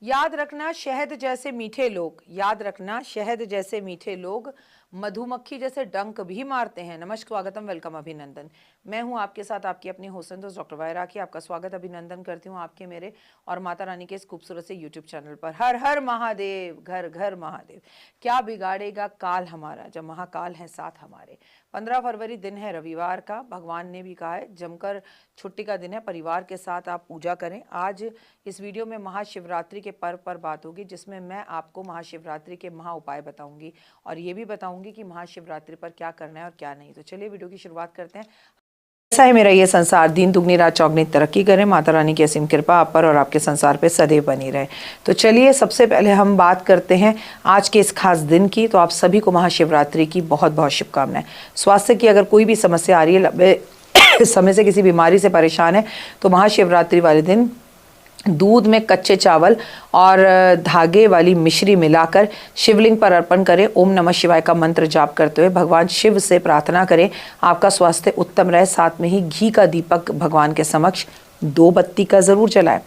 याद रखना शहद जैसे मीठे लोग, याद रखना शहद जैसे मीठे लोग मधुमक्खी जैसे डंक भी मारते हैं। नमस्कार, स्वागतम, वेलकम, अभिनंदन। मैं हूं आपके साथ आपकी अपनी होस्ट दोस्त डॉक्टर वायरा की। आपका स्वागत अभिनंदन करती हूं आपके, मेरे और माता रानी के इस खूबसूरत से यूट्यूब चैनल पर। हर हर महादेव, घर घर महादेव। क्या बिगाड़ेगा काल हमारा, जब महाकाल है साथ हमारे। 15 फरवरी दिन है रविवार का। भगवान ने भी कहा है जमकर छुट्टी का दिन है, परिवार के साथ आप पूजा करें। आज इस वीडियो में महाशिवरात्रि के पर्व पर बात होगी, जिसमें मैं आपको महाशिवरात्रि के महा उपाय बताऊंगी और ये भी बताऊंगी कि महाशिवरात्रि पर क्या करना है और क्या नहीं। तो चलिए वीडियो की शुरुआत करते हैं। ऐसा है मेरा ये संसार, दिन दुगनी रात चौगनी तरक्की करे। माता रानी की असीम कृपा आप पर और आपके संसार पे सदैव बनी रहे। तो चलिए सबसे पहले हम बात करते हैं आज के इस खास दिन की। तो आप सभी को महाशिवरात्रि की बहुत बहुत शुभकामनाएं। स्वास्थ्य की अगर कोई भी समस्या आ रही है, लंबे समय से किसी बीमारी से परेशान है, तो महाशिवरात्रि वाले दिन दूध में कच्चे चावल और धागे वाली मिश्री मिलाकर शिवलिंग पर अर्पण करें। ओम नमः शिवाय का मंत्र जाप करते हुए भगवान शिव से प्रार्थना करें आपका स्वास्थ्य उत्तम रहे। साथ में ही घी का दीपक भगवान के समक्ष 2 बत्ती का जरूर जलाएं।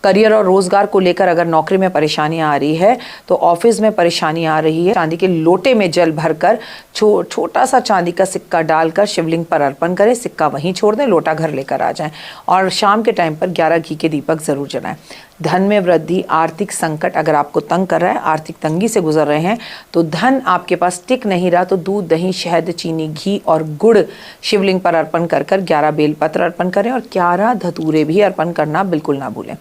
करियर और रोजगार को लेकर अगर नौकरी में परेशानियां आ रही है, तो ऑफिस में परेशानी आ रही है, चांदी के लोटे में जल भरकर छोटा सा चांदी का सिक्का डालकर शिवलिंग पर अर्पण करें। सिक्का वहीं छोड़ दें, लोटा घर लेकर आ जाएं और शाम के टाइम पर 11 घी के दीपक जरूर जलाएं। धन में वृद्धि, आर्थिक संकट अगर आपको तंग कर रहा है, आर्थिक तंगी से गुजर रहे हैं, तो धन आपके पास टिक नहीं रहा, तो दूध, दही, शहद, चीनी, घी और गुड़ शिवलिंग पर अर्पण कर 11 बेलपत्र अर्पण करें और 11 धतूरे भी अर्पण करना बिल्कुल ना भूलें।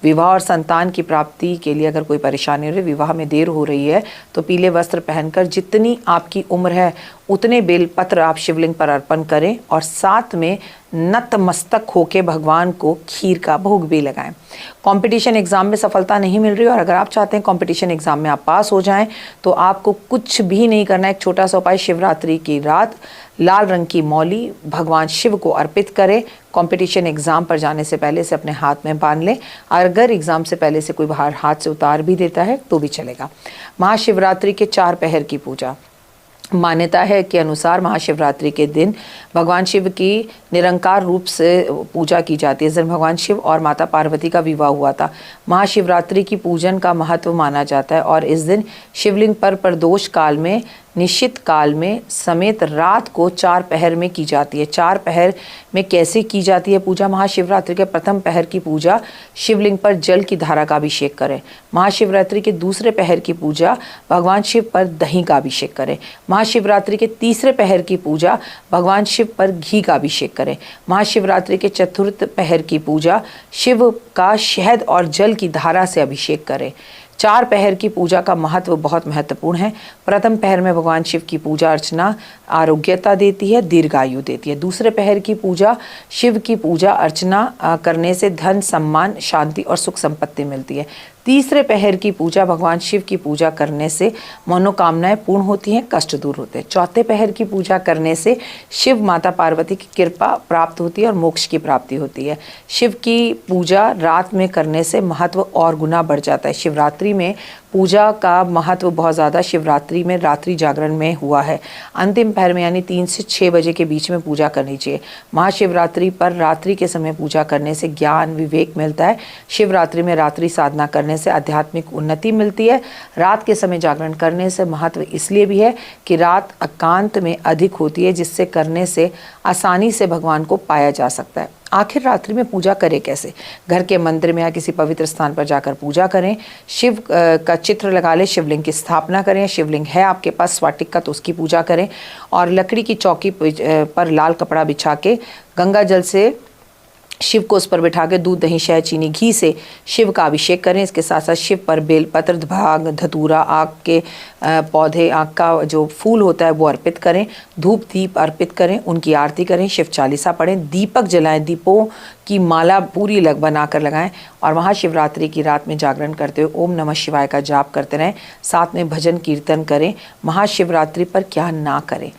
विवाह और संतान की प्राप्ति के लिए अगर कोई परेशानी हो रही, विवाह में देर हो रही है, तो पीले वस्त्र पहनकर जितनी आपकी उम्र है उतने बेलपत्र आप शिवलिंग पर अर्पण करें और साथ में नतमस्तक होके भगवान को खीर का भोग भी लगाएं। कंपटीशन एग्जाम में सफलता नहीं मिल रही और अगर आप चाहते हैं कंपटीशन एग्जाम में आप पास हो जाएं, तो आपको कुछ भी नहीं करना है। एक छोटा सा उपाय, शिवरात्रि की रात लाल रंग की मौली भगवान शिव को अर्पित करें। कंपटीशन एग्जाम पर जाने से पहले से अपने हाथ में बांध लें। अगर एग्जाम से पहले से कोई बाहर हाथ से उतार भी देता है तो भी चलेगा। महाशिवरात्रि के 4 पहर की पूजा। मान्यता है के अनुसार महाशिवरात्रि के दिन भगवान शिव की निरंकार रूप से पूजा की जाती है। इस दिन भगवान शिव और माता पार्वती का विवाह हुआ था। महाशिवरात्रि की पूजन का महत्व माना जाता है और इस दिन शिवलिंग पर प्रदोष काल में, निश्चित काल में समेत रात को 4 पहर में की जाती है। 4 पहर में कैसे की जाती है पूजा? महाशिवरात्रि के प्रथम पहर की पूजा, शिवलिंग पर जल की धारा का अभिषेक करें। महाशिवरात्रि के दूसरे पहर की पूजा, भगवान शिव पर दही का अभिषेक करें। महाशिवरात्रि के तीसरे पहर की पूजा, भगवान शिव पर घी का अभिषेक करें। महाशिवरात्रि के चतुर्थ पहर की पूजा, शिव का शहद और जल की धारा से अभिषेक करें। 4 पहर की पूजा का महत्व बहुत महत्वपूर्ण है। प्रथम पहर में भगवान शिव की पूजा अर्चना आरोग्यता देती है, दीर्घायु देती है। दूसरे पहर की पूजा, शिव की पूजा अर्चना करने से धन, सम्मान, शांति और सुख संपत्ति मिलती है। तीसरे पहर की पूजा, भगवान शिव की पूजा करने से मनोकामनाएं पूर्ण होती हैं, कष्ट दूर होते हैं। चौथे पहर की पूजा करने से शिव माता पार्वती की कृपा प्राप्त होती है और मोक्ष की प्राप्ति होती है। शिव की पूजा रात में करने से महत्व और गुना बढ़ जाता है। शिवरात्रि में पूजा का महत्व बहुत ज़्यादा शिवरात्रि में रात्रि जागरण में हुआ है। अंतिम पहर में यानी 3 से 6 बजे के बीच में पूजा करनी चाहिए। महाशिवरात्रि पर रात्रि के समय पूजा करने से ज्ञान, विवेक मिलता है। शिवरात्रि में रात्रि साधना करने से आध्यात्मिक उन्नति मिलती है। रात के समय जागरण करने से महत्व इसलिए भी है कि रात एकांत में अधिक होती है, जिससे करने से आसानी से भगवान को पाया जा सकता है। आखिर रात्रि में पूजा करें कैसे? घर के मंदिर में या किसी पवित्र स्थान पर जाकर पूजा करें। शिव का चित्र लगा ले, शिवलिंग की स्थापना करें। शिवलिंग है आपके पास स्वाटिक का, तो उसकी पूजा करें और लकड़ी की चौकी पर लाल कपड़ा बिछा के गंगा जल से शिव को उस पर बिठा के दूध, दही, शहद, चीनी, घी से शिव का अभिषेक करें। इसके साथ साथ शिव पर बेलपत्र, भाग, धतूरा, आग के पौधे, आग का जो फूल होता है वो अर्पित करें। धूप दीप अर्पित करें, उनकी आरती करें, शिव चालीसा पढ़ें, दीपक जलाएं, दीपों की माला पूरी बनाकर लगाएं और महाशिवरात्रि की रात में जागरण करते हुए ओम नमः शिवाय का जाप करते रहें। साथ में भजन कीर्तन करें। महाशिवरात्रि पर क्या ना करें?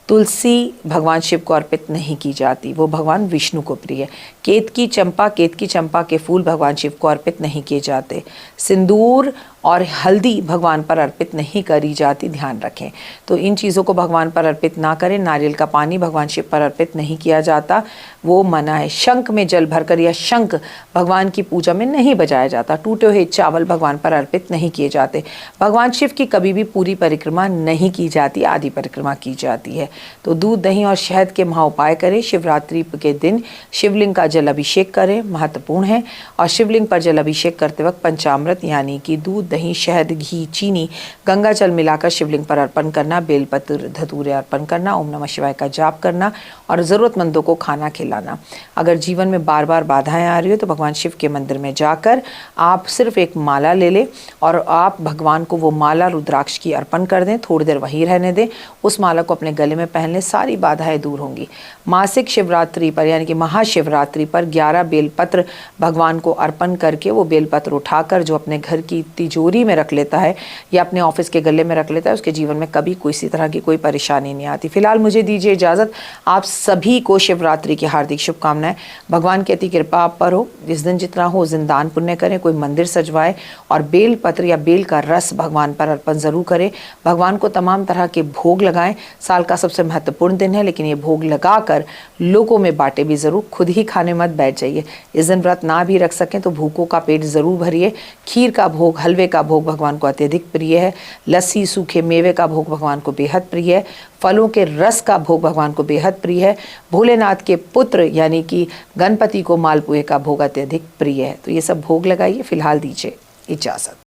तुलसी भगवान शिव को अर्पित नहीं की जाती, वो भगवान विष्णु को प्रिय है। केतकी चंपा के फूल भगवान शिव को अर्पित नहीं किए जाते। सिंदूर और हल्दी भगवान पर अर्पित नहीं करी जाती, ध्यान रखें। तो इन चीज़ों को भगवान पर अर्पित ना करें। नारियल का पानी भगवान शिव पर अर्पित नहीं किया जाता, वो मना है। शंख में जल भरकर या शंख भगवान की पूजा में नहीं बजाया जाता। टूटे हुए चावल भगवान पर अर्पित नहीं किए जाते। भगवान शिव की कभी भी पूरी परिक्रमा नहीं की जाती, आधी परिक्रमा की जाती है। तो दूध, दही और शहद के महाउपाय करें। शिवरात्रि के दिन शिवलिंग का जल अभिषेक करें, महत्वपूर्ण है। और शिवलिंग पर जल अभिषेक करते वक्त पंचामृत यानी कि दूध, दही, शहद, घी, चीनी, गंगा जल मिलाकर शिवलिंग पर अर्पण करना, बेलपत्र, धतूरे अर्पण करना, ओम नमः शिवाय का जाप करना और ज़रूरतमंदों को खाना खिलाना। अगर जीवन में बार बार बाधाएं आ रही हो तो भगवान शिव के मंदिर में जाकर आप सिर्फ एक माला ले लें और आप भगवान को वो माला रुद्राक्ष की अर्पण कर दें, थोड़ी देर वहीं रहने दें, उस माला को अपने गले में पहन लें, सारी बाधाएं दूर होंगी। मासिक शिवरात्रि पर यानी कि महाशिवरात्रि पर 11 बेलपत्र भगवान को अर्पण करके वो बेलपत्र उठाकर जो अपने घर की तिजोरी में रख लेता है या अपने ऑफिस के गले में रख लेता है, उसके जीवन में कभी किसी तरह की कोई परेशानी नहीं आती। फिलहाल मुझे दीजिए इजाज़त। आप सभी को शिवरात्रि की हार्दिक शुभकामनाएं। भगवान की अति कृपा आप पर हो। जिस दिन जितना हो उस दिन दान पुण्य करें, कोई मंदिर सजवाए और बेल पत्र या बेल का रस भगवान पर अर्पण ज़रूर करें। भगवान को तमाम तरह के भोग लगाएं। साल का सबसे महत्वपूर्ण दिन है, लेकिन ये भोग लगाकर लोगों में बांटे भी ज़रूर, खुद ही खाने मत बैठ जाइए। इस दिन व्रत ना भी रख सकें तो भूखों का पेट ज़रूर भरिए। खीर का भोग, हलवे का भोग भगवान को अत्यधिक प्रिय है। लस्सी, सूखे मेवे का भोग भगवान को बेहद प्रिय है। फलों के रस का भोग भगवान को बेहद प्रिय है। भोलेनाथ के पुत्र यानी कि गणपति को मालपुए का भोग अत्यधिक प्रिय है। तो ये सब भोग लगाइए। फिलहाल दीजिए इजाज़त।